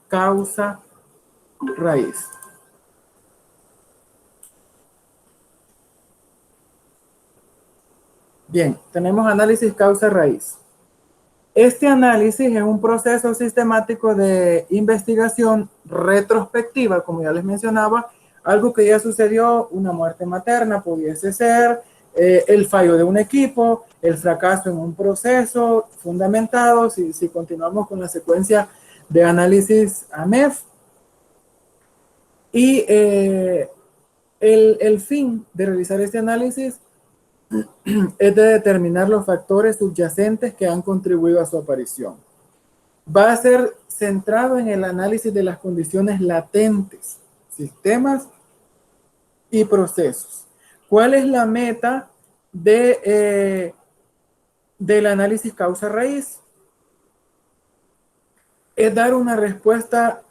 causa raíz. Bien, tenemos análisis causa raíz. Este análisis es un proceso sistemático de investigación retrospectiva, como ya les mencionaba, algo que ya sucedió, una muerte materna pudiese ser, el fallo de un equipo, el fracaso en un proceso fundamentado, si continuamos con la secuencia de análisis AMEF. Y el fin de realizar este análisis es de determinar los factores subyacentes que han contribuido a su aparición. Va a ser centrado en el análisis de las condiciones latentes, sistemas y procesos. ¿Cuál es la meta del análisis causa-raíz? Es dar una respuesta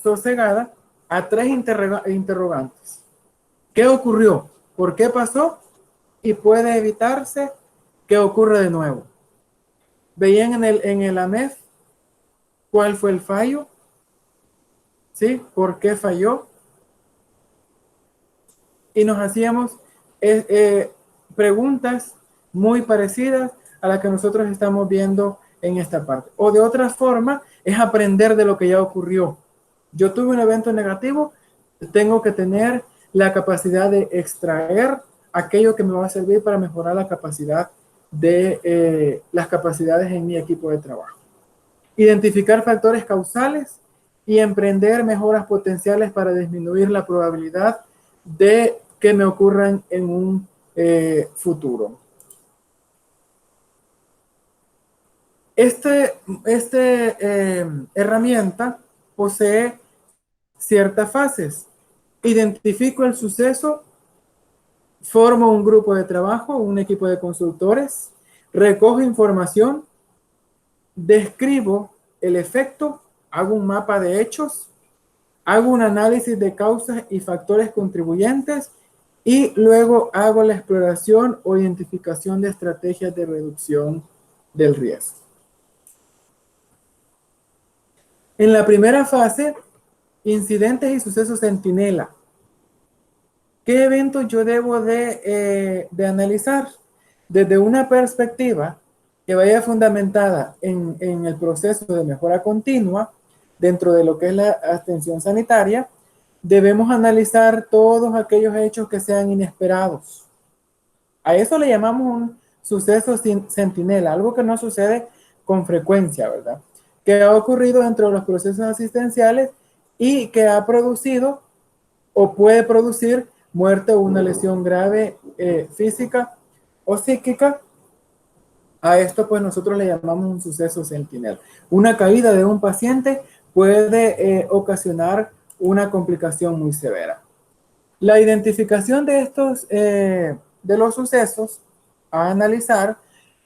sosegada a tres interrogantes. ¿Qué ocurrió? ¿Por qué pasó? Y puede evitarse que ocurra de nuevo. Veían en el AMEF cuál fue el fallo, ¿sí? ¿Por qué falló? Y nos hacíamos preguntas muy parecidas a las que nosotros estamos viendo en esta parte. O de otra forma, es aprender de lo que ya ocurrió. Yo tuve un evento negativo, tengo que tener la capacidad de extraer aquello que me va a servir para mejorar la capacidad de las capacidades en mi equipo de trabajo. Identificar factores causales y emprender mejoras potenciales para disminuir la probabilidad de que me ocurran en un futuro. Esta herramienta posee ciertas fases. Identifico el suceso, formo un grupo de trabajo, un equipo de consultores, recojo información, describo el efecto, hago un mapa de hechos, hago un análisis de causas y factores contribuyentes y luego hago la exploración o identificación de estrategias de reducción del riesgo. En la primera fase, incidentes y sucesos centinela. ¿Qué eventos yo debo de analizar? Desde una perspectiva que vaya fundamentada en el proceso de mejora continua, dentro de lo que es la atención sanitaria, debemos analizar todos aquellos hechos que sean inesperados. A eso le llamamos un suceso centinela, algo que no sucede con frecuencia, ¿verdad? Que ha ocurrido dentro de los procesos asistenciales y que ha producido o puede producir muerte o una lesión grave física o psíquica. A esto pues nosotros le llamamos un suceso centinela. Una caída de un paciente puede ocasionar una complicación muy severa. La identificación de estos, de los sucesos a analizar,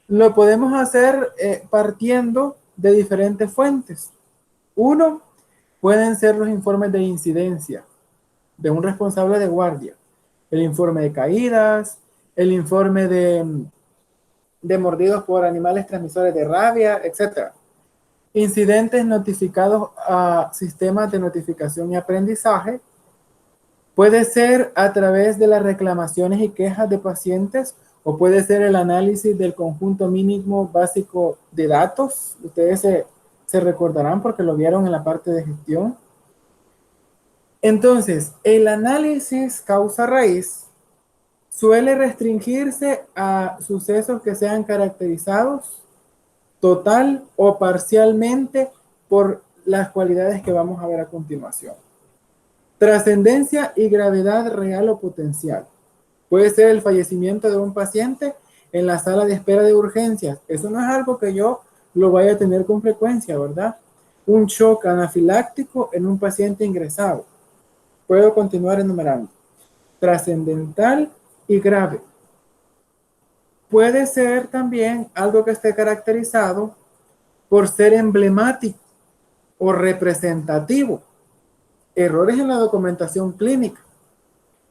lo podemos hacer partiendo de diferentes fuentes. Uno, pueden ser los informes de incidencia de un responsable de guardia, el informe de caídas, el informe de mordidos por animales transmisores de rabia, etc. Incidentes notificados a sistemas de notificación y aprendizaje. Puede ser a través de las reclamaciones y quejas de pacientes o puede ser el análisis del conjunto mínimo básico de datos. Ustedes se recordarán porque lo vieron en la parte de gestión. Entonces, el análisis causa-raíz suele restringirse a sucesos que sean caracterizados total o parcialmente por las cualidades que vamos a ver a continuación. Trascendencia y gravedad real o potencial. Puede ser el fallecimiento de un paciente en la sala de espera de urgencias. Eso no es algo que yo lo vaya a tener con frecuencia, ¿verdad? Un shock anafiláctico en un paciente ingresado. Puedo continuar enumerando. Trascendental y grave. Puede ser también algo que esté caracterizado por ser emblemático o representativo. Errores en la documentación clínica.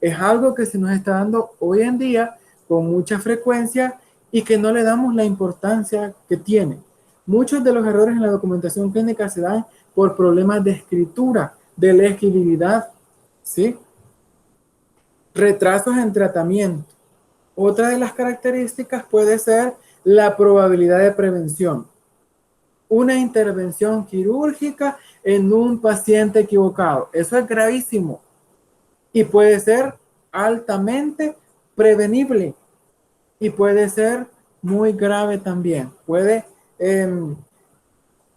Es algo que se nos está dando hoy en día con mucha frecuencia y que no le damos la importancia que tiene. Muchos de los errores en la documentación clínica se dan por problemas de escritura, de legibilidad, ¿sí? Retrasos en tratamiento. Otra de las características puede ser la probabilidad de prevención. Una intervención quirúrgica en un paciente equivocado. Eso es gravísimo y puede ser altamente prevenible y puede ser muy grave también. Puede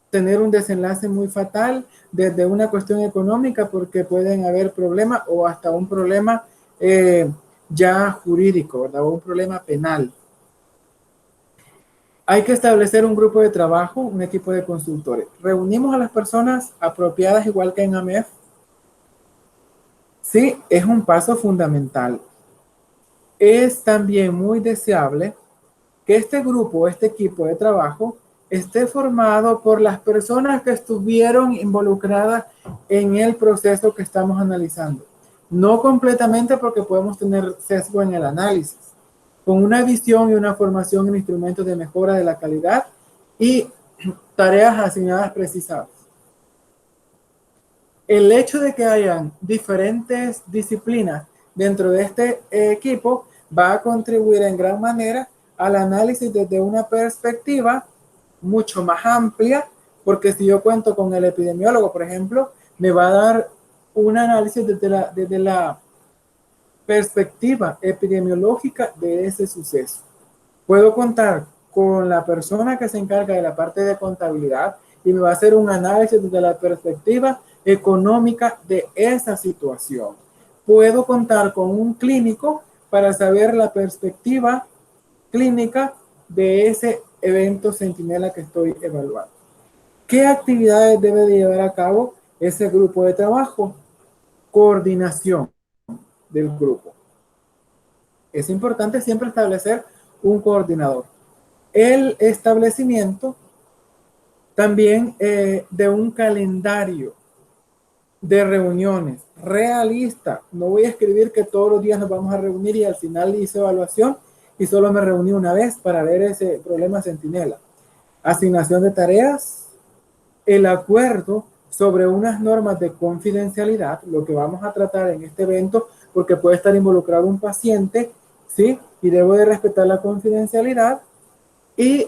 tener un desenlace muy fatal desde una cuestión económica porque pueden haber problemas o hasta un problema ya jurídico, ¿verdad? O un problema penal. Hay que establecer un grupo de trabajo, un equipo de consultores. Reunimos a las personas apropiadas igual que en AMEF. Sí, es un paso fundamental. Es también muy deseable que este grupo, este equipo de trabajo, esté formado por las personas que estuvieron involucradas en el proceso que estamos analizando. No completamente porque podemos tener sesgo en el análisis, con una visión y una formación en instrumentos de mejora de la calidad y tareas asignadas precisadas. El hecho de que hayan diferentes disciplinas dentro de este equipo va a contribuir en gran manera al análisis desde una perspectiva mucho más amplia, porque si yo cuento con el epidemiólogo, por ejemplo, me va a dar un análisis desde la perspectiva epidemiológica de ese suceso. Puedo contar con la persona que se encarga de la parte de contabilidad y me va a hacer un análisis desde la perspectiva económica de esa situación. Puedo contar con un clínico para saber la perspectiva clínica de ese evento centinela que estoy evaluando. ¿Qué actividades debe de llevar a cabo ese grupo de trabajo? Coordinación del grupo. Es importante siempre establecer un coordinador. El establecimiento también de un calendario de reuniones realista. No voy a escribir que todos los días nos vamos a reunir y al final hice evaluación y solo me reuní una vez para ver ese problema centinela. Asignación de tareas, el acuerdo sobre unas normas de confidencialidad, lo que vamos a tratar en este evento, porque puede estar involucrado un paciente, ¿sí? Y debo de respetar la confidencialidad y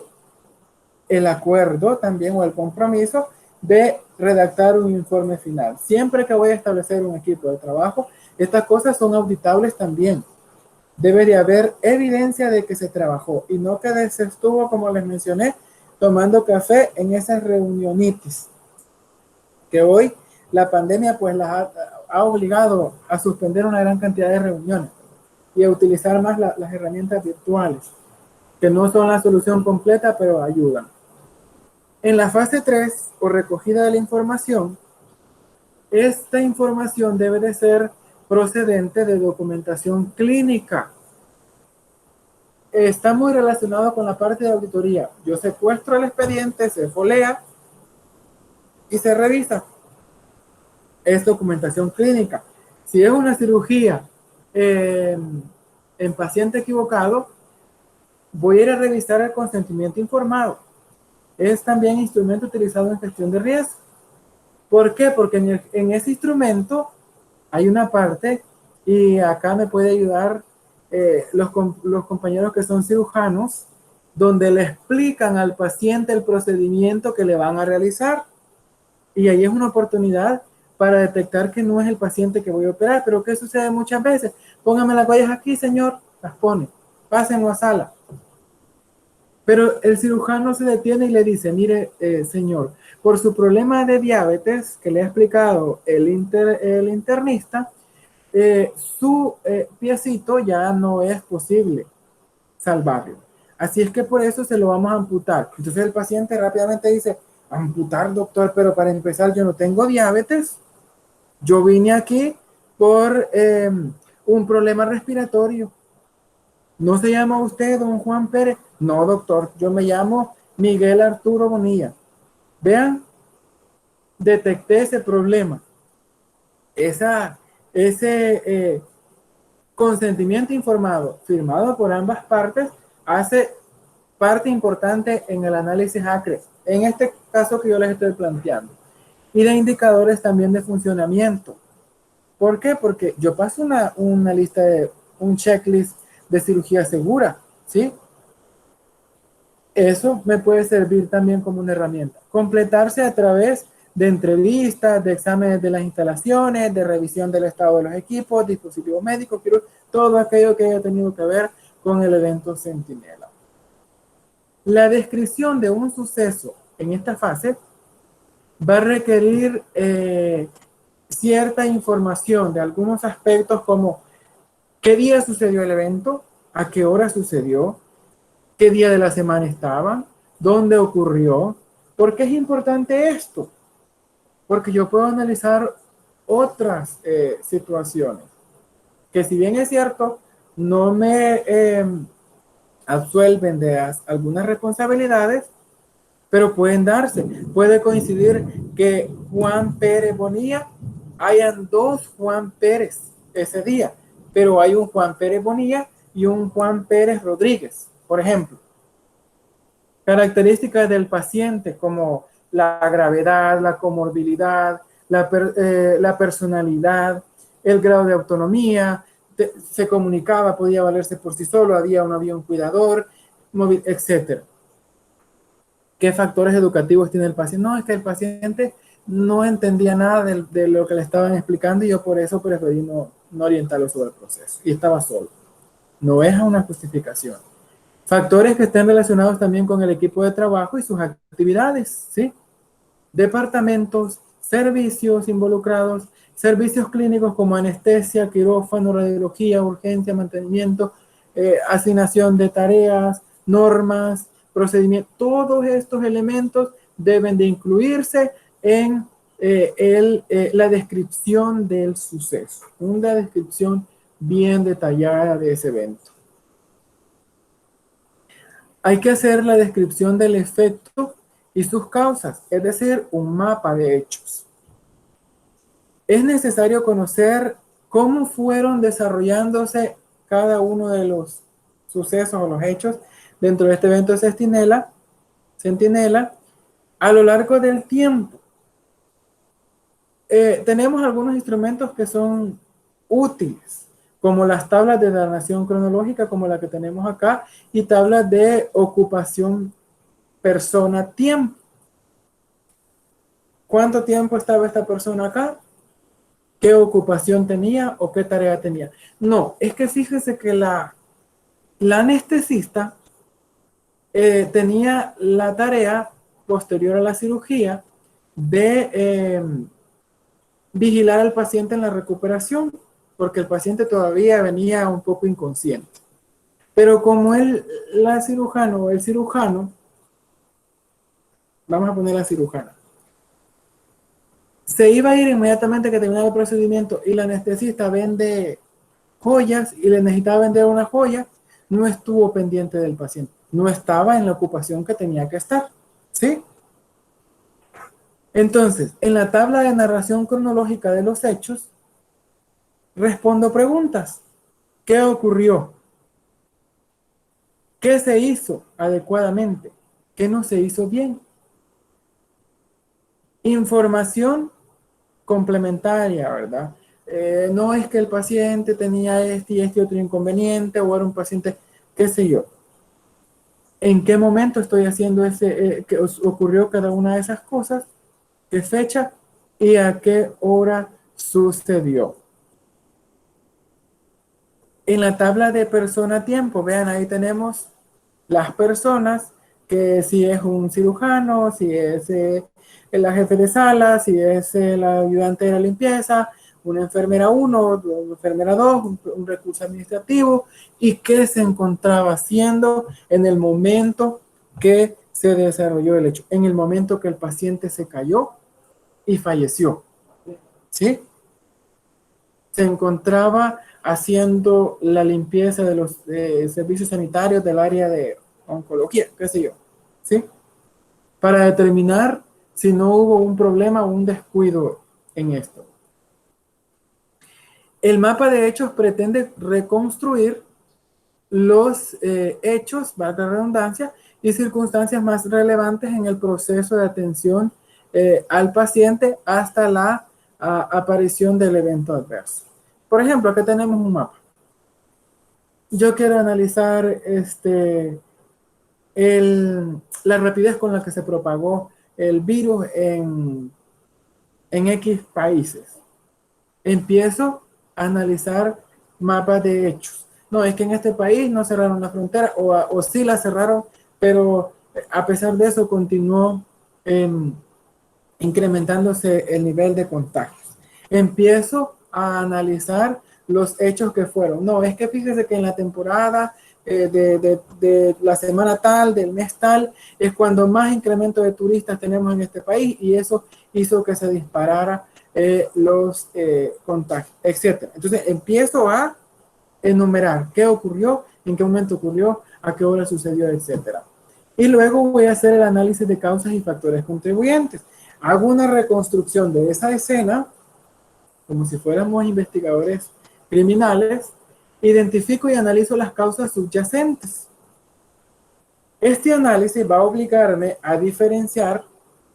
el acuerdo también o el compromiso de redactar un informe final. Siempre que voy a establecer un equipo de trabajo, estas cosas son auditables también. Debe de haber evidencia de que se trabajó y no que se estuvo, como les mencioné, tomando café en esas reunionitis, que hoy la pandemia pues ha obligado a suspender una gran cantidad de reuniones y a utilizar más las herramientas virtuales, que no son la solución completa, pero ayudan. En la fase 3 o recogida de la información, esta información debe de ser procedente de documentación clínica. Está muy relacionado con la parte de auditoría. Yo secuestro el expediente, se folea y se revisa. Es documentación clínica. Si es una cirugía en paciente equivocado, voy a ir a revisar el consentimiento informado. Es también instrumento utilizado en gestión de riesgo. ¿Por qué? Porque en ese instrumento hay una parte, y acá me puede ayudar los compañeros que son cirujanos, donde le explican al paciente el procedimiento que le van a realizar. Y ahí es una oportunidad para detectar que no es el paciente que voy a operar. Pero ¿qué sucede muchas veces? Póngame las huellas aquí, señor. Las pone. Pásenlo a sala. Pero el cirujano se detiene y le dice, mire, señor, por su problema de diabetes que le ha explicado el internista, su piecito ya no es posible salvarlo. Así es que por eso se lo vamos a amputar. Entonces el paciente rápidamente dice, amputar, doctor, pero para empezar yo no tengo diabetes. Yo vine aquí por un problema respiratorio. ¿No se llama usted don Juan Pérez? No, doctor, yo me llamo Miguel Arturo Bonilla. Vean, detecté ese problema. Ese consentimiento informado, firmado por ambas partes, hace parte importante en el análisis ACRE, en este caso que yo les estoy planteando. y de indicadores también de funcionamiento. ¿Por qué? Porque yo paso una lista de un checklist de cirugía segura, ¿sí? Eso me puede servir también como una herramienta. Completarse a través de entrevistas, de exámenes de las instalaciones, de revisión del estado de los equipos, dispositivos médicos, todo aquello que haya tenido que ver con el evento Centinela. La descripción de un suceso en esta fase va a requerir cierta información de algunos aspectos como qué día sucedió el evento, a qué hora sucedió, qué día de la semana estaban, dónde ocurrió. ¿Por qué es importante esto? Porque yo puedo analizar otras situaciones que, si bien es cierto, no me absuelven de algunas responsabilidades, pero pueden darse. Puede coincidir que Juan Pérez Bonilla, hayan dos Juan Pérez ese día, pero hay un Juan Pérez Bonilla y un Juan Pérez Rodríguez, por ejemplo. Características del paciente como la gravedad, la comorbilidad, la personalidad, el grado de autonomía, se comunicaba, podía valerse por sí solo, había o no había un cuidador, etc. ¿Qué factores educativos tiene el paciente? No, es que el paciente no entendía nada de lo que le estaban explicando y yo por eso preferí no orientarlo sobre el proceso. Y estaba solo. No es una justificación. Factores que estén relacionados también con el equipo de trabajo y sus actividades, ¿sí? Departamentos, servicios involucrados, servicios clínicos como anestesia, quirófano, radiología, urgencia, mantenimiento, asignación de tareas, normas, procedimientos. Todos estos elementos deben de incluirse en la descripción del suceso, una descripción bien detallada de ese evento. Hay que hacer la descripción del efecto y sus causas, es decir, un mapa de hechos. Es necesario conocer cómo fueron desarrollándose cada uno de los sucesos o los hechos dentro de este evento de Centinela a lo largo del tiempo. Tenemos algunos instrumentos que son útiles, como las tablas de narración cronológica, como la que tenemos acá, y tablas de ocupación persona-tiempo. ¿Cuánto tiempo estaba esta persona acá? ¿Qué ocupación tenía o qué tarea tenía? No, es que fíjese que la anestesista tenía la tarea posterior a la cirugía de vigilar al paciente en la recuperación, porque el paciente todavía venía un poco inconsciente. Pero como el cirujano, vamos a poner la cirujana, se iba a ir inmediatamente que terminara el procedimiento y la anestesista vende joyas y le necesitaba vender una joya, no estuvo pendiente del paciente, no estaba en la ocupación que tenía que estar, ¿sí? Entonces, en la tabla de narración cronológica de los hechos, respondo preguntas. ¿Qué ocurrió? ¿Qué se hizo adecuadamente? ¿Qué no se hizo bien? Información complementaria, ¿verdad? No es que el paciente tenía este y este otro inconveniente o era un paciente, qué sé yo. ¿En qué momento estoy haciendo que ocurrió cada una de esas cosas? ¿Qué fecha y a qué hora sucedió? En la tabla de persona-tiempo, vean, ahí tenemos las personas, que si es un cirujano, si es la jefe de sala, si es el ayudante de la limpieza, una enfermera 1, una enfermera 2, un recurso administrativo, y qué se encontraba haciendo en el momento que se desarrolló el hecho, en el momento que el paciente se cayó y falleció, ¿sí? Se encontraba haciendo la limpieza de los servicios sanitarios del área de oncología, qué sé yo, ¿sí? Para determinar si no hubo un problema o un descuido en esto. El mapa de hechos pretende reconstruir los hechos, valga la redundancia, y circunstancias más relevantes en el proceso de atención al paciente hasta la aparición del evento adverso. Por ejemplo, aquí tenemos un mapa. Yo quiero analizar la rapidez con la que se propagó el virus en X países. Empiezo a analizar mapas de hechos. No, es que en este país no cerraron la frontera, o sí la cerraron, pero a pesar de eso continuó incrementándose el nivel de contagios. Empiezo a analizar los hechos que fueron. No, es que fíjese que en la temporada de la semana tal, del mes tal, es cuando más incremento de turistas tenemos en este país, y eso hizo que se disparara los contagios, etcétera. Entonces empiezo a enumerar qué ocurrió, en qué momento ocurrió, a qué hora sucedió, etcétera. Y luego voy a hacer el análisis de causas y factores contribuyentes. Hago una reconstrucción de esa escena, como si fuéramos investigadores criminales, identifico y analizo las causas subyacentes. Este análisis va a obligarme a diferenciar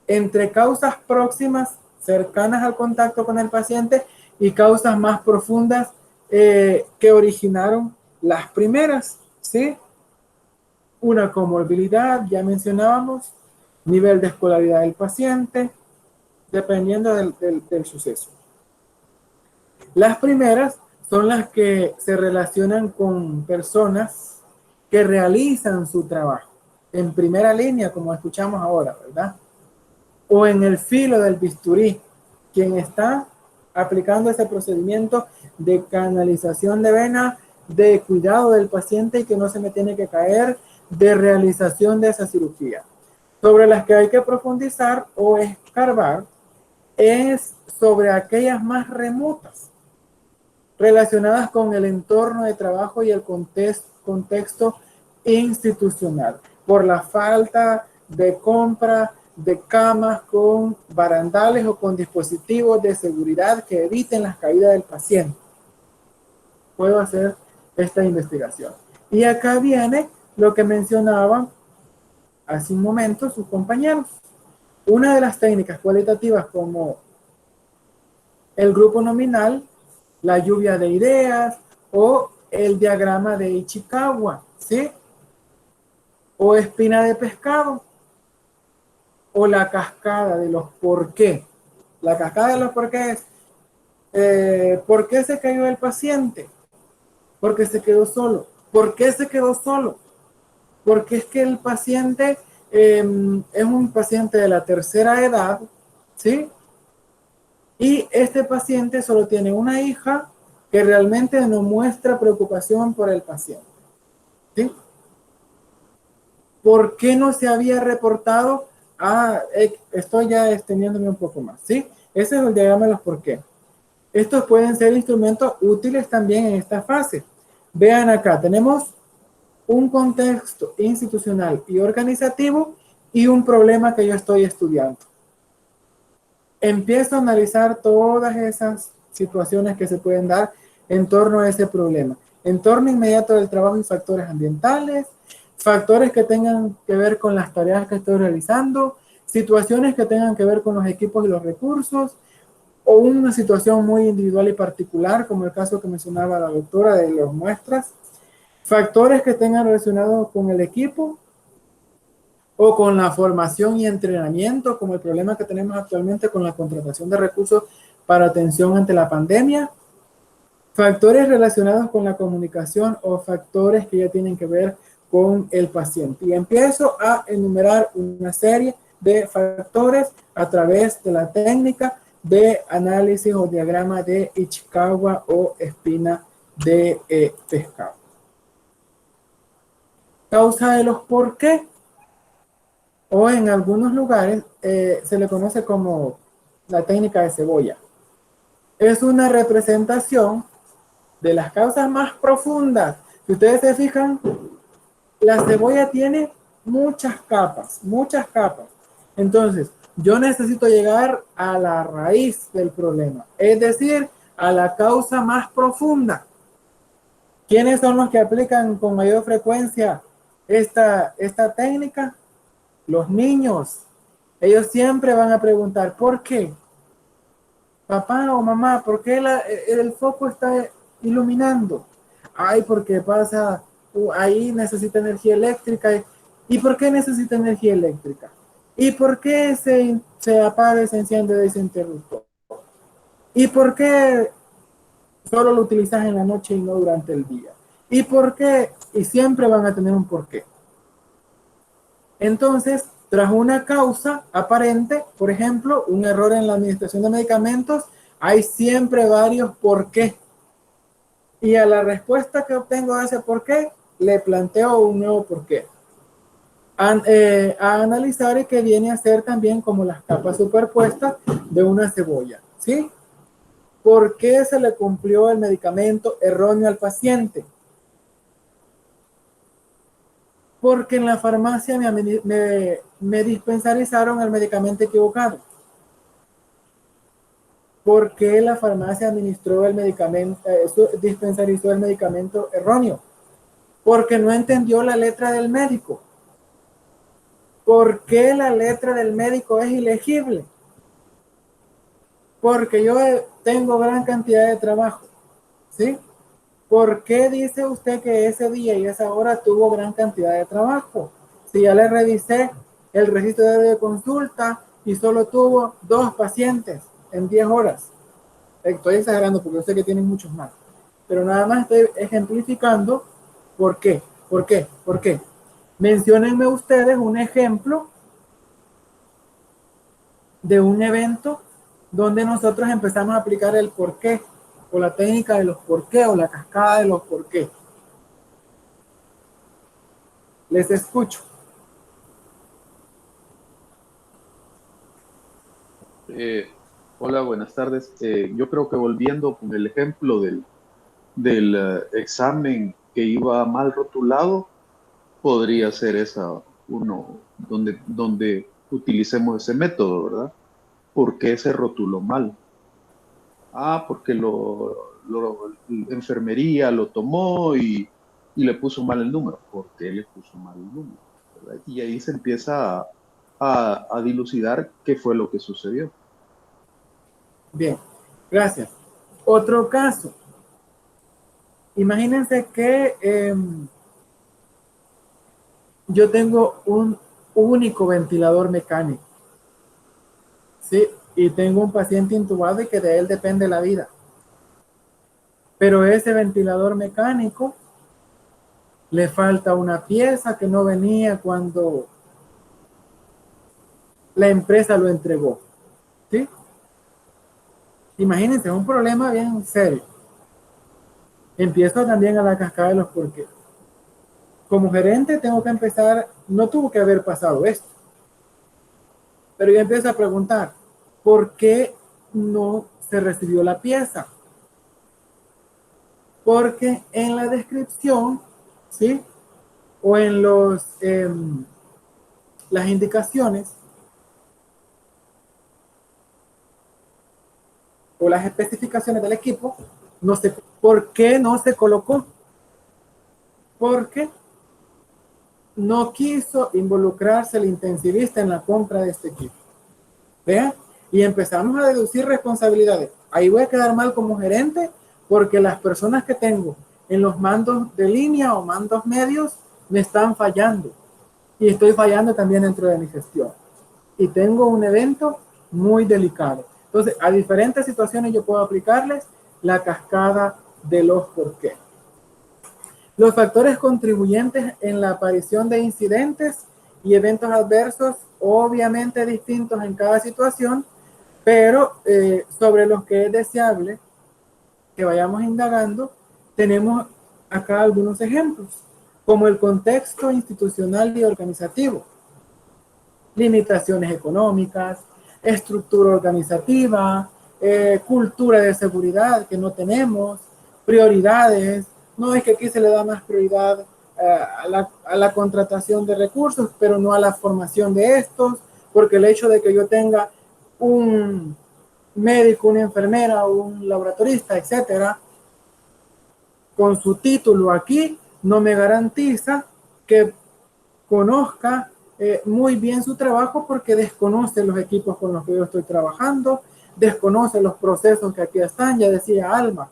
entre causas próximas, cercanas al contacto con el paciente, y causas más profundas que originaron las primeras, ¿sí? Una comorbilidad, ya mencionábamos, nivel de escolaridad del paciente, dependiendo del suceso. Las primeras son las que se relacionan con personas que realizan su trabajo en primera línea, como escuchamos ahora, ¿verdad? O en el filo del bisturí, quien está aplicando ese procedimiento de canalización de vena, de cuidado del paciente y que no se me tiene que caer, de realización de esa cirugía. Sobre las que hay que profundizar o escarbar es sobre aquellas más remotas, relacionadas con el entorno de trabajo y el contexto institucional, por la falta de compra de camas con barandales o con dispositivos de seguridad que eviten las caídas del paciente. Puedo hacer esta investigación. Y acá viene lo que mencionaban hace un momento sus compañeros. Una de las técnicas cualitativas, como el grupo nominal, la lluvia de ideas o el diagrama de Ichikawa, ¿sí? O espina de pescado, o la cascada de los por qué. La cascada de los por qué es, ¿por qué se cayó el paciente? Porque se quedó solo. ¿Por qué se quedó solo? Porque es que el paciente es un paciente de la tercera edad, ¿sí? Y este paciente solo tiene una hija que realmente no muestra preocupación por el paciente, ¿sí? ¿Por qué no se había reportado? Estoy ya extendiéndome un poco más, ¿sí? Ese es el diagrama de los por qué. Estos pueden ser instrumentos útiles también en esta fase. Vean acá, tenemos un contexto institucional y organizativo y un problema que yo estoy estudiando. Empiezo a analizar todas esas situaciones que se pueden dar en torno a ese problema. Entorno inmediato del trabajo y factores ambientales, factores que tengan que ver con las tareas que estoy realizando, situaciones que tengan que ver con los equipos y los recursos, o una situación muy individual y particular, como el caso que mencionaba la doctora de las muestras, factores que tengan relacionados con el equipo o con la formación y entrenamiento, como el problema que tenemos actualmente con la contratación de recursos para atención ante la pandemia, factores relacionados con la comunicación o factores que ya tienen que ver con el paciente. Y empiezo a enumerar una serie de factores a través de la técnica de análisis o diagrama de Ichikawa o espina de pescado. Causa de los por qué, o en algunos lugares se le conoce como la técnica de cebolla. Es una representación de las causas más profundas. Si ustedes se fijan, la cebolla tiene muchas capas, muchas capas. Entonces, yo necesito llegar a la raíz del problema, es decir, a la causa más profunda. ¿Quiénes son los que aplican con mayor frecuencia esta técnica? Los niños. Ellos siempre van a preguntar, ¿por qué? Papá o mamá, ¿por qué el foco está iluminando? Ay, porque pasa, ahí necesita energía eléctrica. ¿Y por qué necesita energía eléctrica? ¿Y por qué se apaga y se enciende ese interruptor? ¿Y por qué solo lo utilizas en la noche y no durante el día? ¿Y por qué? Y siempre van a tener un porqué. Entonces, tras una causa aparente, por ejemplo, un error en la administración de medicamentos, hay siempre varios por qué. Y a la respuesta que obtengo de ese por qué, le planteo un nuevo por qué. A analizar y que viene a ser también como las capas superpuestas de una cebolla, ¿sí? ¿Por qué se le cumplió el medicamento erróneo al paciente? Porque en la farmacia me dispensarizaron el medicamento equivocado. ¿Por qué la farmacia administró el medicamento, dispensarizó el medicamento erróneo? Porque no entendió la letra del médico. ¿Por qué la letra del médico es ilegible? Porque yo tengo gran cantidad de trabajo, ¿sí? ¿Por qué dice usted que ese día y esa hora tuvo gran cantidad de trabajo? Si ya le revisé el registro de consulta y solo tuvo 2 pacientes en 10 horas. Estoy exagerando porque yo sé que tienen muchos más. Pero nada más estoy ejemplificando por qué, por qué, por qué. Menciónenme ustedes un ejemplo de un evento donde nosotros empezamos a aplicar el por qué, o la técnica de los por qué, o la cascada de los por qué. Les escucho. Hola, buenas tardes. Yo creo que volviendo con el ejemplo del examen que iba mal rotulado, podría ser esa uno donde utilicemos ese método, ¿verdad? ¿Por qué se rotuló mal? Ah, porque enfermería lo tomó y le puso mal el número. ¿Por qué le puso mal el número? ¿Verdad? Y ahí se empieza a dilucidar qué fue lo que sucedió. Bien, gracias. Otro caso. Imagínense que yo tengo un único ventilador mecánico, ¿sí? Y tengo un paciente intubado y que de él depende la vida. Pero ese ventilador mecánico le falta una pieza que no venía cuando la empresa lo entregó, ¿sí? Imagínense, es un problema bien serio. Empiezo también a la cascada de los porqués. Como gerente tengo que empezar, no tuvo que haber pasado esto, pero yo empiezo a preguntar, ¿por qué no se recibió la pieza? Porque en la descripción, ¿sí? O en las indicaciones o las especificaciones del equipo, no sé por qué no se colocó. Porque no quiso involucrarse el intensivista en la compra de este equipo. ¿Vean? Y empezamos a deducir responsabilidades. Ahí voy a quedar mal como gerente porque las personas que tengo en los mandos de línea o mandos medios me están fallando. Y estoy fallando también dentro de mi gestión. Y tengo un evento muy delicado. Entonces, a diferentes situaciones yo puedo aplicarles la cascada de los por qué. Los factores contribuyentes en la aparición de incidentes y eventos adversos, obviamente distintos en cada situación, pero sobre los que es deseable que vayamos indagando, tenemos acá algunos ejemplos, como el contexto institucional y organizativo, limitaciones económicas, estructura organizativa, cultura de seguridad que no tenemos, prioridades. No es que aquí se le da más prioridad a la contratación de recursos, pero no a la formación de estos, porque el hecho de que yo tenga un médico, una enfermera, un laboratorista, etcétera, con su título aquí, no me garantiza que conozca muy bien su trabajo porque desconoce los equipos con los que yo estoy trabajando, desconoce los procesos que aquí están, ya decía Alma,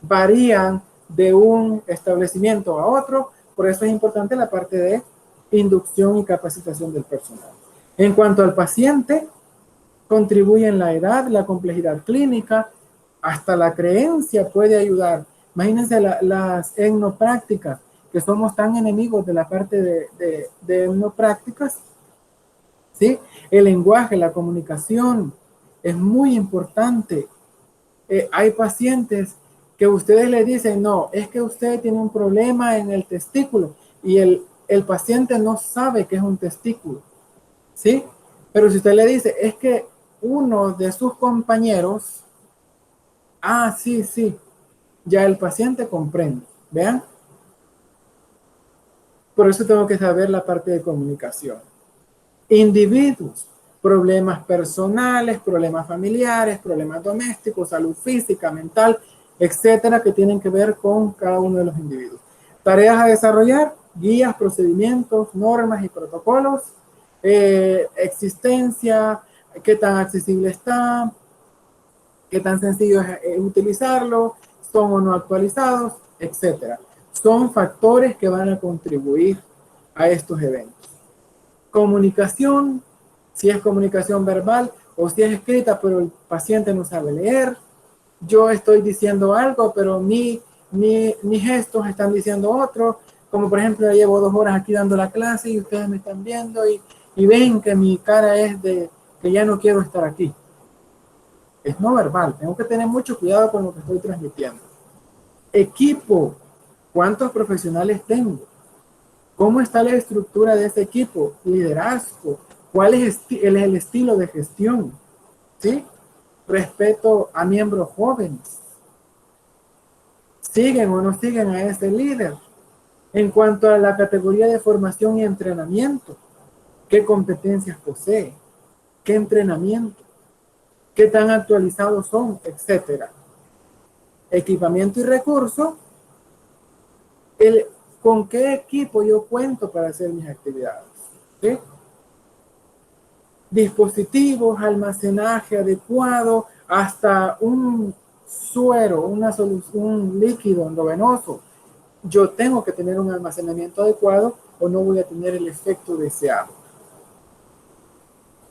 varían de un establecimiento a otro, por eso es importante la parte de inducción y capacitación del personal. En cuanto al paciente, contribuyen la edad, la complejidad clínica, hasta la creencia puede ayudar. Imagínense las etnoprácticas, que somos tan enemigos de la parte de etnoprácticas, ¿sí? El lenguaje, la comunicación es muy importante. Hay pacientes que ustedes le dicen, no, es que usted tiene un problema en el testículo y el paciente no sabe que es un testículo, ¿sí? Pero si usted le dice, es que uno de sus compañeros, sí, sí, ya el paciente comprende, ¿vean? Por eso tengo que saber la parte de comunicación. Individuos, problemas personales, problemas familiares, problemas domésticos, salud física, mental, etcétera, que tienen que ver con cada uno de los individuos. Tareas a desarrollar, guías, procedimientos, normas y protocolos, existencia, qué tan accesible está, qué tan sencillo es utilizarlo, son o no actualizados, etcétera. Son factores que van a contribuir a estos eventos. Comunicación, si es comunicación verbal o si es escrita, pero el paciente no sabe leer. Yo estoy diciendo algo, pero mis gestos están diciendo otro. Como por ejemplo, ya llevo 2 horas aquí dando la clase y ustedes me están viendo y ven que mi cara es de que ya no quiero estar aquí. Es no verbal. Tengo que tener mucho cuidado con lo que estoy transmitiendo. Equipo. ¿Cuántos profesionales tengo? ¿Cómo está la estructura de ese equipo? Liderazgo. ¿Cuál es el estilo de gestión? ¿Sí? Respeto a miembros jóvenes. ¿Siguen o no siguen a ese líder? En cuanto a la categoría de formación y entrenamiento, ¿qué competencias posee? ¿Qué entrenamiento? ¿Qué tan actualizados son? Etcétera. Equipamiento y recursos. ¿Con qué equipo yo cuento para hacer mis actividades? ¿Sí? Dispositivos, almacenaje adecuado, hasta un suero, un líquido endovenoso. Yo tengo que tener un almacenamiento adecuado o no voy a tener el efecto deseado.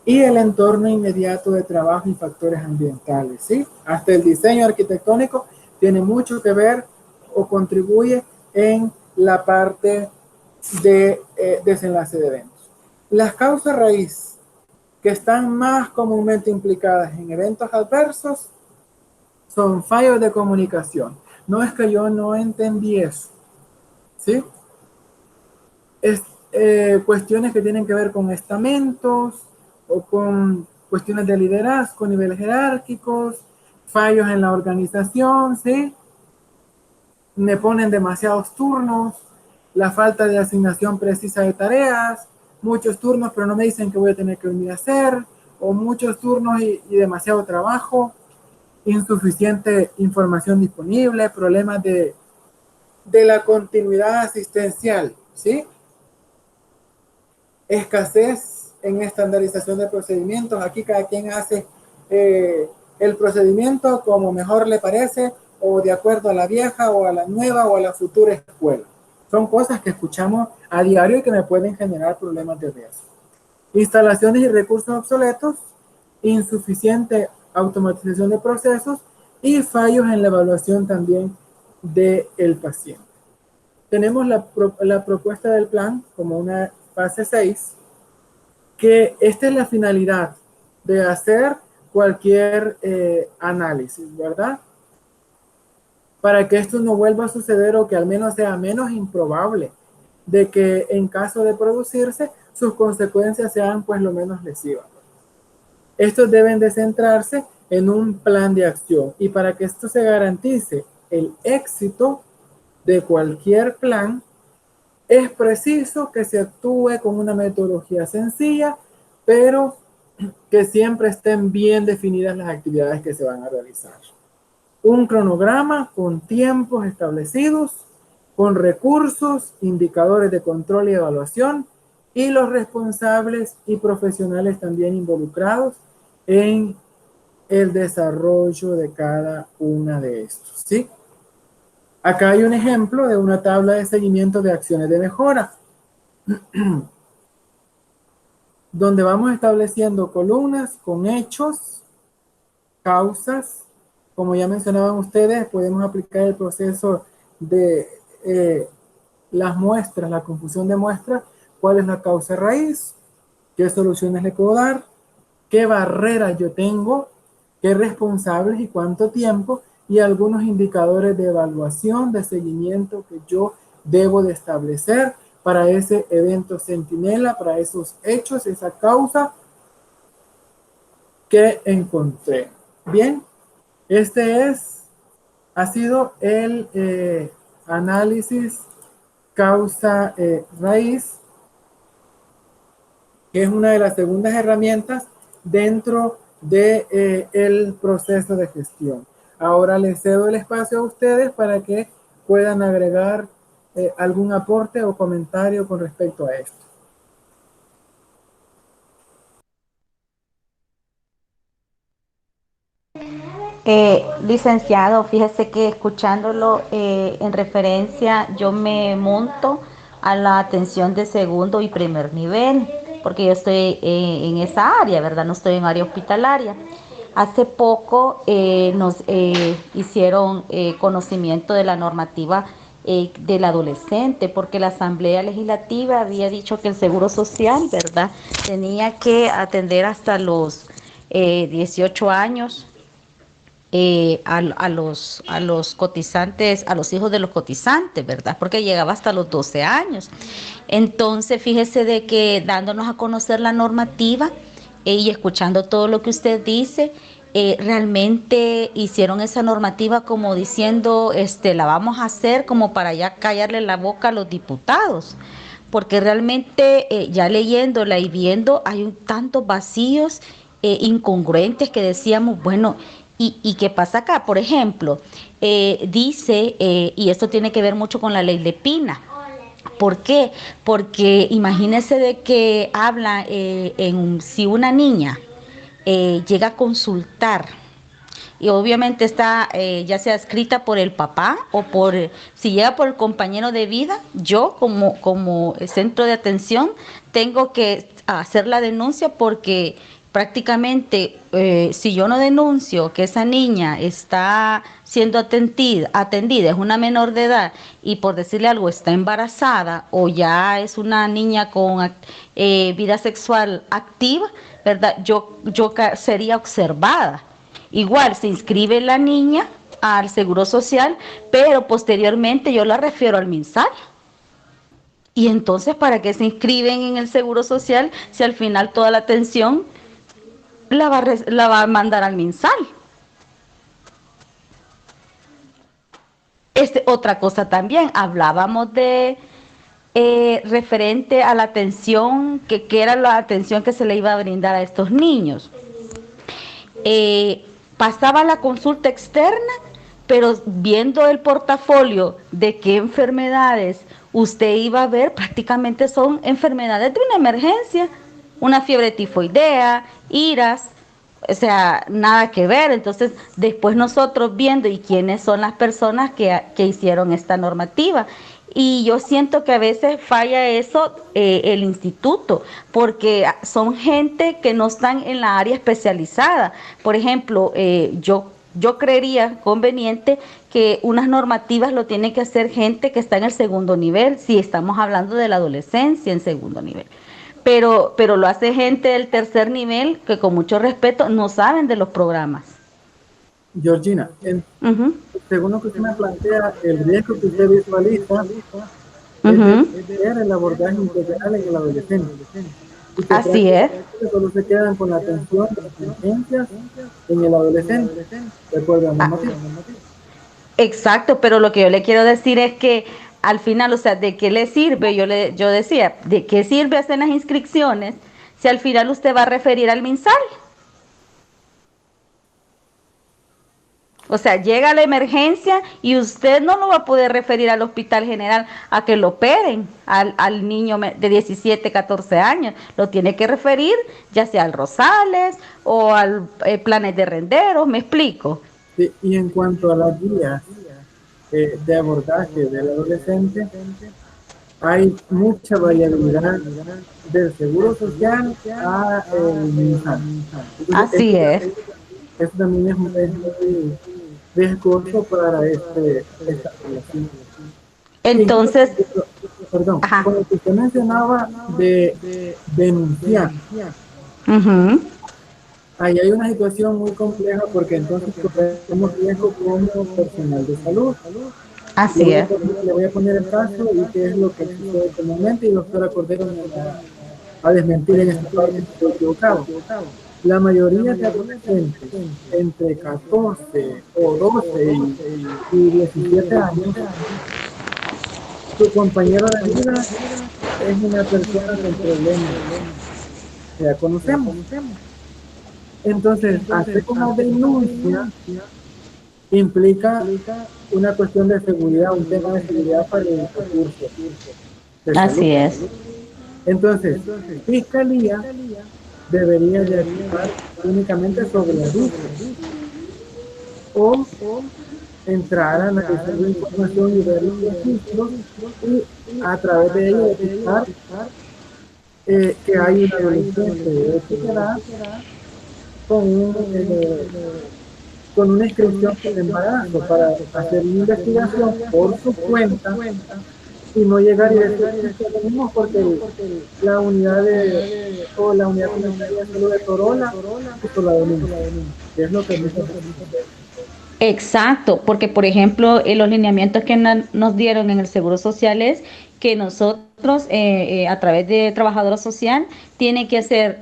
Y el entorno inmediato de trabajo y factores ambientales, ¿sí? Hasta el diseño arquitectónico tiene mucho que ver o contribuye en la parte de desenlace de eventos. Las causas raíz que están más comúnmente implicadas en eventos adversos son fallos de comunicación. No es que yo no entendí eso, ¿sí? Es cuestiones que tienen que ver con estamentos o con cuestiones de liderazgo, niveles jerárquicos, fallos en la organización, ¿sí? Me ponen demasiados turnos, la falta de asignación precisa de tareas, muchos turnos pero no me dicen que voy a tener que venir a hacer, o muchos turnos y demasiado trabajo, insuficiente información disponible, problemas de la continuidad asistencial, ¿sí? Escasez en estandarización de procedimientos. Aquí cada quien hace el procedimiento como mejor le parece o de acuerdo a la vieja o a la nueva o a la futura escuela. Son cosas que escuchamos a diario y que me pueden generar problemas de riesgo. Instalaciones y recursos obsoletos, insuficiente automatización de procesos y fallos en la evaluación también del paciente. Tenemos la propuesta del plan como una fase 6, que esta es la finalidad de hacer cualquier análisis, ¿verdad? Para que esto no vuelva a suceder o que al menos sea menos improbable de que en caso de producirse sus consecuencias sean pues lo menos lesivas. Estos deben de centrarse en un plan de acción y para que esto se garantice el éxito de cualquier plan, es preciso que se actúe con una metodología sencilla, pero que siempre estén bien definidas las actividades que se van a realizar. Un cronograma con tiempos establecidos, con recursos, indicadores de control y evaluación y los responsables y profesionales también involucrados en el desarrollo de cada una de estos, ¿sí? Acá hay un ejemplo de una tabla de seguimiento de acciones de mejora, donde vamos estableciendo columnas con hechos, causas. Como ya mencionaban ustedes, podemos aplicar el proceso de las muestras, la confusión de muestras, cuál es la causa raíz, qué soluciones le puedo dar, qué barreras yo tengo, qué responsables y cuánto tiempo, y algunos indicadores de evaluación, de seguimiento que yo debo de establecer para ese evento centinela, para esos hechos, esa causa que encontré. Bien, este ha sido el análisis causa raíz, que es una de las segundas herramientas dentro de, el proceso de gestión. Ahora les cedo el espacio a ustedes para que puedan agregar algún aporte o comentario con respecto a esto. Licenciado, fíjese que escuchándolo en referencia, yo me monto a la atención de segundo y primer nivel, porque yo estoy en esa área, ¿verdad? No estoy en área hospitalaria. Hace poco nos hicieron conocimiento de la normativa del adolescente, porque la Asamblea Legislativa había dicho que el Seguro Social, ¿verdad?, tenía que atender hasta los 18 años a los cotizantes, a los hijos de los cotizantes, ¿verdad? Porque llegaba hasta los 12 años. Entonces, fíjese de que dándonos a conocer la normativa y escuchando todo lo que usted dice, realmente hicieron esa normativa como diciendo, la vamos a hacer como para ya callarle la boca a los diputados, porque realmente ya leyéndola y viendo hay tantos vacíos incongruentes que decíamos, bueno, ¿y qué pasa acá? Por ejemplo, dice, y esto tiene que ver mucho con la ley de Pina. ¿Por qué? Porque imagínese de que habla si una niña llega a consultar y obviamente está ya sea escrita por el papá o si llega por el compañero de vida, yo como centro de atención tengo que hacer la denuncia porque prácticamente si yo no denuncio que esa niña está siendo atendida, es una menor de edad y por decirle algo está embarazada o ya es una niña con vida sexual activa, ¿verdad? Yo sería observada. Igual se inscribe la niña al Seguro Social, pero posteriormente yo la refiero al MinSal. Y entonces, ¿para qué se inscriben en el Seguro Social si al final toda la atención la va a mandar al MinSal? Otra cosa también, hablábamos de referente a la atención, que era la atención que se le iba a brindar a estos niños. Pasaba la consulta externa, pero viendo el portafolio de qué enfermedades usted iba a ver, prácticamente son enfermedades de una emergencia, una fiebre tifoidea, iras, o sea, nada que ver. Entonces, después nosotros viendo y quiénes son las personas que hicieron esta normativa. Y yo siento que a veces falla eso el instituto, porque son gente que no están en la área especializada. Por ejemplo, yo creería conveniente que unas normativas lo tiene que hacer gente que está en el segundo nivel, si estamos hablando de la adolescencia en segundo nivel. Pero lo hace gente del tercer nivel que con mucho respeto no saben de los programas. Georgina, según lo que usted me plantea, el riesgo que usted visualiza es de ver el abordaje integral en el adolescente. Y que Así es. solo se quedan con la atención de las emergencias en el adolescente, de acuerdo a la normativa. Exacto, pero lo que yo le quiero decir es que al final, o sea, ¿de qué le sirve? Yo decía, ¿de qué sirve hacer las inscripciones si al final usted va a referir al MinSal? O sea, llega la emergencia y usted no lo va a poder referir al hospital general a que lo operen al niño de 17, 14 años. Lo tiene que referir ya sea al Rosales o al Planes de Renderos, ¿me explico? Sí, y en cuanto a las guías de abordaje del adolescente, hay mucha variabilidad del seguro social a el MINSAL. Entonces, Así es. esto también es muy riesgoso para esta población. Entonces, Incluso, perdón, ajá. con lo que usted mencionaba de denunciar, Ujú. ahí hay una situación muy compleja porque entonces corremos riesgo como personal de salud. Así es. Le voy a poner el caso y qué es lo que sucede comúnmente y doctora Cordero me va a desmentir en esta parte si estoy equivocado. La mayoría de adolescentes entre 14 o 12 y 17 años, su compañero de vida es una persona con problemas que ya conocemos. Entonces, hacer una denuncia implica una cuestión de seguridad, un tema de seguridad para el recurso de salud. Así es. Entonces, Fiscalía debería de actuar únicamente sobre adultos o entrar a analizar la información y ver los registros y a través de ello detectar que hay un adolescente de esta edad con, con una inscripción por embarazo para hacer una investigación por su cuenta y no llegar y decir que lo mismo porque la unidad o la unidad comunitaria de salud de Torola puso la denuncia, que es lo que muchas veces sucede. Exacto, porque por ejemplo, los lineamientos que nos dieron en el Seguro Social es que nosotros, a través de trabajadora social, tiene que hacer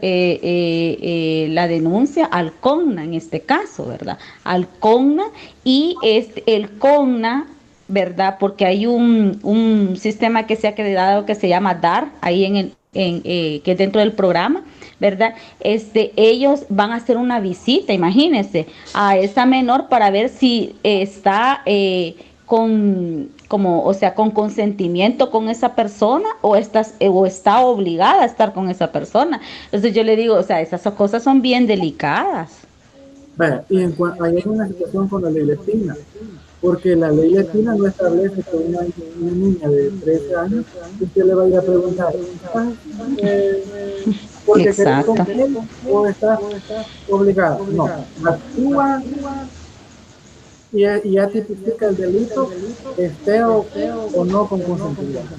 la denuncia al CONNA, en este caso, ¿verdad? Al CONNA, y el CONNA, ¿verdad? Porque hay un sistema que se ha creado que se llama DAR, ahí que es dentro del programa, ¿verdad? Ellos van a hacer una visita, imagínense, a esa menor para ver si está o sea, con consentimiento con esa persona o está obligada a estar con esa persona. Entonces yo le digo, o sea, esas cosas son bien delicadas. Vaya, y ahí hay una situación con la ley Letina, porque la ley Letina no establece que una niña de 13 años, usted le va a ir a preguntar, "Ah, eh, porque querés con Exacto. él o estás obligada". No, actúa y ya tipifica el delito, esté o no con consentimiento.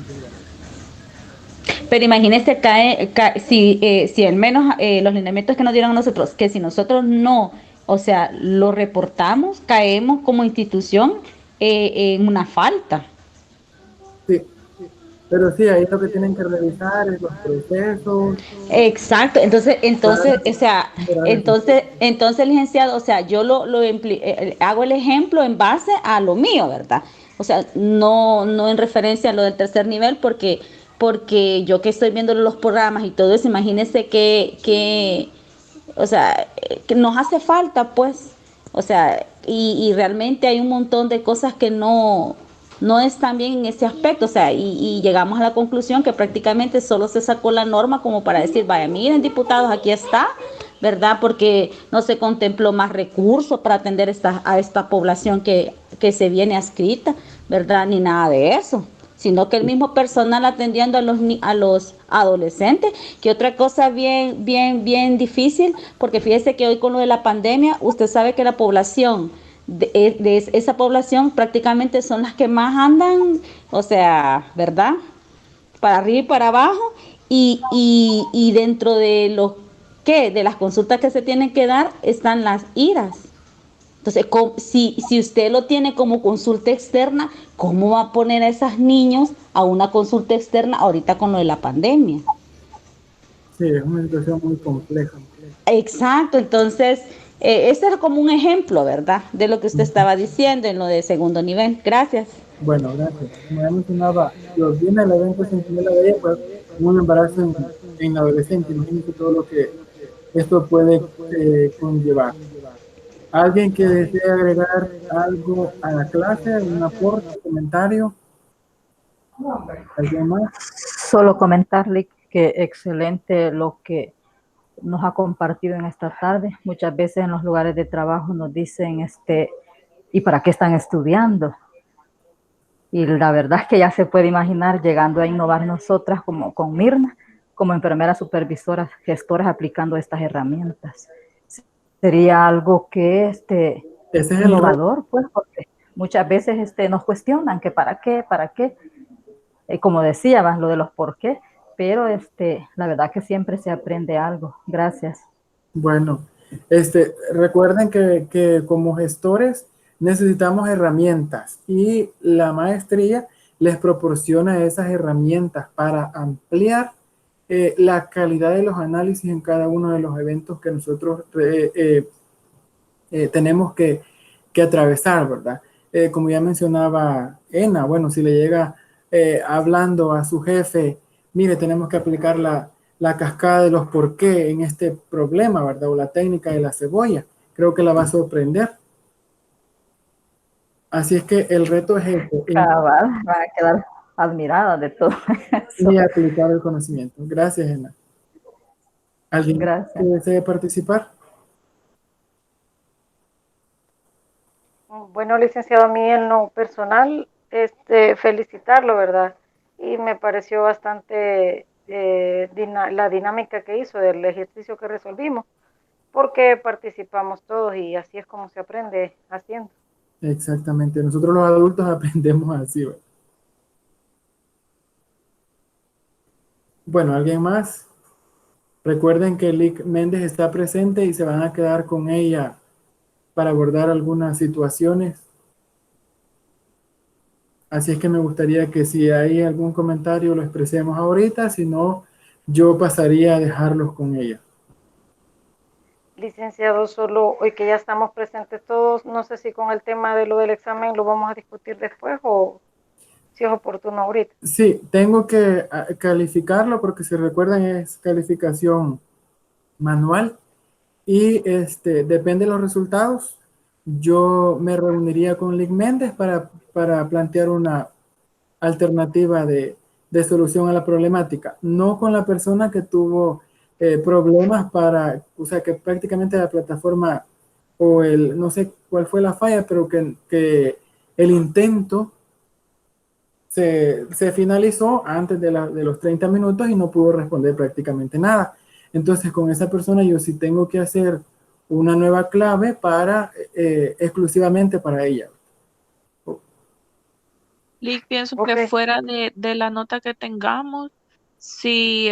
Pero imagínese, si al menos los lineamientos que nos dieron a nosotros, que si nosotros no, o sea, lo reportamos, caemos como institución en una falta. Sí, pero sí, ahí lo que tienen que revisar es los procesos Exacto, para o sea, generar efectividad. licenciado, o sea, yo hago el ejemplo en base a lo mío, ¿verdad? O sea, no en referencia a lo del tercer nivel, porque yo que estoy viendo los programas y todo eso, imagínese o sea, que nos hace falta, pues, o sea, y realmente hay un montón de cosas que no están bien en ese aspecto, o sea, y llegamos a la conclusión que prácticamente solo se sacó la norma como para decir, vaya, miren, diputados, aquí está, ¿verdad? Porque no se contempló más recursos para atender a esta población que se viene adscrita, ¿verdad? Ni nada de eso, sino que el mismo personal atendiendo a los adolescentes, que otra cosa bien difícil, porque fíjese que hoy con lo de la pandemia, usted sabe que la población de esa población prácticamente son las que más andan, o sea, ¿verdad? Para arriba y para abajo, y dentro de de las consultas que se tienen que dar están las iras. Entonces, si usted lo tiene como consulta externa, ¿cómo va a poner a esos niños a una consulta externa ahorita con lo de la pandemia? Sí, es una situación muy compleja. Exacto, entonces, ese es como un ejemplo, ¿verdad? De lo que usted estaba diciendo en lo de segundo nivel. Gracias. Bueno, gracias. Como ya mencionaba, los viene el evento Centinela de ella, pues un embarazo en adolescente. Imagínense todo lo que esto puede conllevar. ¿Alguien que desee agregar algo a la clase? ¿Un aporte, comentario? ¿Alguien más? Solo comentarle que excelente lo que nos ha compartido en esta tarde. Muchas veces en los lugares de trabajo nos dicen, ¿y para qué están estudiando? Y la verdad es que ya se puede imaginar llegando a innovar nosotras como con Mirna, como enfermeras supervisoras, gestoras aplicando estas herramientas. Sería algo que Ese es el reto. innovador, pues, porque muchas veces nos cuestionan que para qué, como decía, lo de los por qué, pero la verdad que siempre se aprende algo. Gracias. Bueno, recuerden que como gestores necesitamos herramientas y la maestría les proporciona esas herramientas para ampliar la calidad de los análisis en cada uno de los eventos que nosotros tenemos que atravesar, ¿verdad? Como ya mencionaba Ena, bueno, si le llega hablando a su jefe, mire, tenemos que aplicar la cascada de los por qué en este problema, ¿verdad? O la técnica de la cebolla. Creo que la va a sorprender. Así es que el reto es Cabal, van a quedar admiradas de todo eso. y aplicar el conocimiento. Gracias, Ena. ¿Alguien que Gracias. desee participar? Bueno, licenciado, a mí en lo personal, felicitarlo, ¿verdad? Y me pareció bastante la dinámica que hizo del ejercicio que resolvimos, porque participamos todos y así es como se aprende haciendo. Exactamente. Nosotros los adultos aprendemos así, ¿verdad? Bueno, ¿alguien más? Recuerden que Lick Méndez está presente y se van a quedar con ella para abordar algunas situaciones. Así es que me gustaría que si hay algún comentario lo expresemos ahorita, si no, yo pasaría a dejarlos con ella. Licenciado, solo hoy que ya estamos presentes todos, no sé si con el tema de lo del examen lo vamos a discutir después o si es oportuno ahorita. Sí, tengo que calificarlo porque si recuerdan es calificación manual y depende de los resultados. Yo me reuniría con Lick Méndez para plantear una alternativa de solución a la problemática, no con la persona que tuvo problemas o sea, que prácticamente la plataforma o no sé cuál fue la falla, pero que el intento se finalizó antes de los 30 minutos y no pudo responder prácticamente nada. Entonces, con esa persona yo sí tengo que hacer una nueva clave exclusivamente para ella. Lick, pienso Ok. que fuera de la nota que tengamos, sí,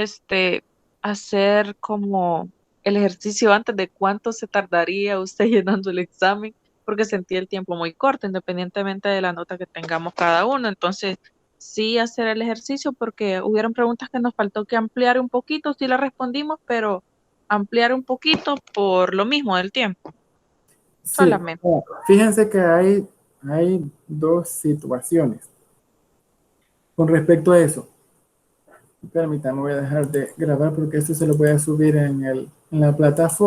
hacer como el ejercicio antes de cuánto se tardaría usted llenando el examen, porque sentí el tiempo muy corto, independientemente de la nota que tengamos cada uno. Entonces, sí hacer el ejercicio porque hubieron preguntas que nos faltó que ampliar un poquito, sí las respondimos, pero ampliar un poquito por lo mismo del tiempo, Sí, solamente. fíjense que hay dos situaciones con respecto a eso. Permítanme, voy a dejar de grabar porque esto se lo voy a subir en la plataforma.